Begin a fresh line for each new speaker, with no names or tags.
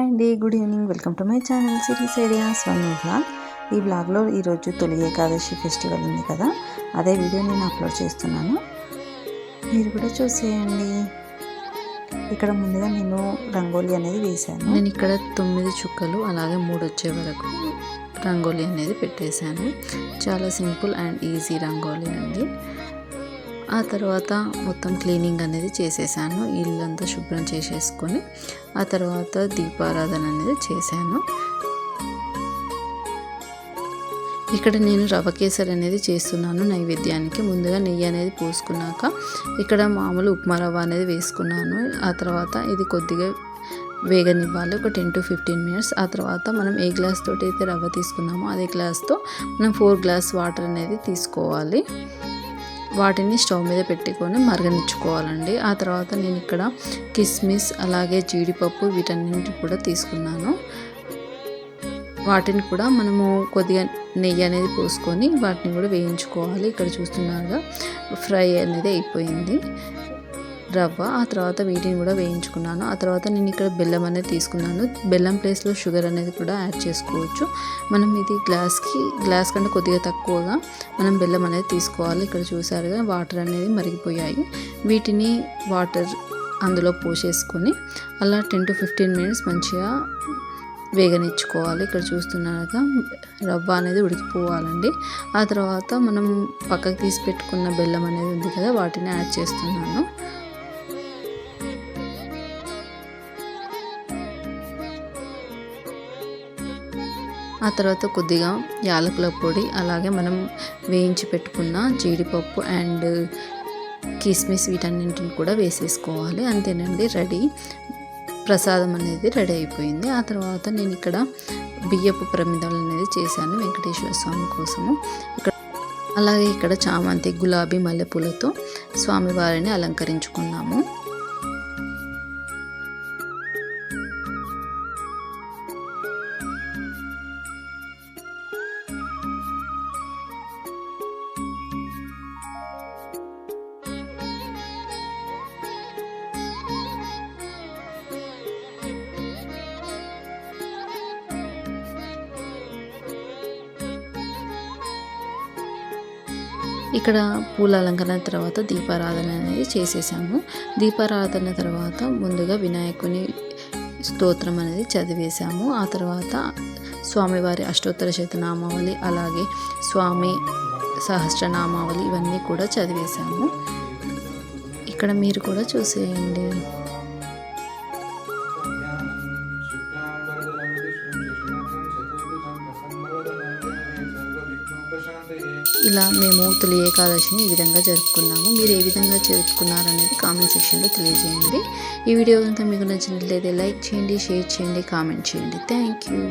Hi అండి, good evening. Welcome to my channel series ideas one vlog. ఈ వ్లాగ్లో ఈరోజు తొలి ఏకాదశి ఫెస్టివల్ ఉంది కదా, అదే వీడియో నేను అప్లోడ్ చేస్తున్నాను. మీరు కూడా చూసేయండి. ఇక్కడ ముందుగా నేను రంగోలీ అనేది వేశాను.
నేను ఇక్కడ 9 చుక్కలు అలాగే 3 వచ్చే వరకు రంగోలీ అనేది పెట్టేశాను. చాలా సింపుల్ అండ్ ఈజీ రంగోలీ అండి. ఆ తర్వాత మొత్తం క్లీనింగ్ అనేది చేసేసాను. ఇల్లంతా శుభ్రం చేసేసుకొని ఆ తర్వాత దీపారాధన అనేది చేశాను. ఇక్కడ నేను రవ్వ కేసరి అనేది చేస్తున్నాను నైవేద్యానికి. ముందుగా నెయ్యి అనేది పోసుకున్నాక ఇక్కడ మామూలు ఉప్మా రవ్వ అనేది వేసుకున్నాను. ఆ తర్వాత ఇది కొద్దిగా వేగనివ్వాలి, ఒక 10 to 15 minutes. ఆ తర్వాత మనం ఏ గ్లాస్ తోటి అయితే రవ్వ తీసుకున్నామో అదే గ్లాస్తో మనం 4 గ్లాస్ వాటర్ అనేది తీసుకోవాలి. వాటిని స్టవ్ మీద పెట్టుకొని మరగనిచ్చుకోవాలండి. ఆ తర్వాత నేను ఇక్కడ కిస్మిస్ అలాగే జీడిపప్పు వీటన్నింటి కూడా తీసుకున్నాను. వాటిని కూడా మనము కొద్దిగా నెయ్యి అనేది పోసుకొని వాటిని కూడా వేయించుకోవాలి. ఇక్కడ చూస్తున్నారుగా ఫ్రై అనేది అయిపోయింది రవ్వ. ఆ తర్వాత వీటిని కూడా వేయించుకున్నాను. ఆ తర్వాత నేను ఇక్కడ బెల్లం అనేది తీసుకున్నాను. బెల్లం ప్లేస్లో షుగర్ అనేది కూడా యాడ్ చేసుకోవచ్చు. మనం ఇది గ్లాస్ కంటే కొద్దిగా తక్కువగా మనం బెల్లం అనేది తీసుకోవాలి. ఇక్కడ చూసారుగా వాటర్ అనేది మరిగిపోయాయి. వీటిని వాటర్ అందులో పోసేసుకొని అలా 10 to 15 minutes మంచిగా వేగనిచ్చుకోవాలి. ఇక్కడ చూస్తున్నారుగా రవ్వ అనేది ఉడికిపోవాలండి. ఆ తర్వాత మనం పక్కకు తీసి పెట్టుకున్న బెల్లం అనేది ఉంది కదా, వాటిని యాడ్ చేస్తున్నాను. ఆ తర్వాత కొద్దిగా యాలకుల పొడి అలాగే మనం వేయించి పెట్టుకున్న జీడిపప్పు అండ్ కిస్మిస్ వీటన్నింటిని కూడా వేసేసుకోవాలి. అంతేనండి, రెడీ. ప్రసాదం అనేది రెడీ అయిపోయింది. ఆ తర్వాత నేను ఇక్కడ బియ్యపు ప్రమిదలు అనేది చేశాను వెంకటేశ్వర స్వామి కోసము. అలాగే ఇక్కడ చామంతి గులాబీ మల్లెపూలతో స్వామివారిని అలంకరించుకున్నాము. ఇక్కడ పూల అలంకరణ తర్వాత దీపారాధన అనేది చేసేసాము. దీపారాధన తర్వాత ముందుగా వినాయకుని స్తోత్రం అనేది చదివేశాము. ఆ తర్వాత స్వామివారి అష్టోత్తర శతనామావళి అలాగే స్వామి సహస్రనామావళి ఇవన్నీ కూడా చదివేశాము. ఇక్కడ మీరు కూడా చూసేయండి. ఇలా మేము తొలి ఏకాదశిని ఈ విధంగా జరుపుకున్నాము. మీరు ఏ విధంగా జరుపుకున్నారనేది కామెంట్ సెక్షన్లో తెలియజేయండి. ఈ వీడియో కనుక మీకు నచ్చినట్లయితే లైక్ చేయండి, షేర్ చేయండి, కామెంట్ చేయండి. Thank you.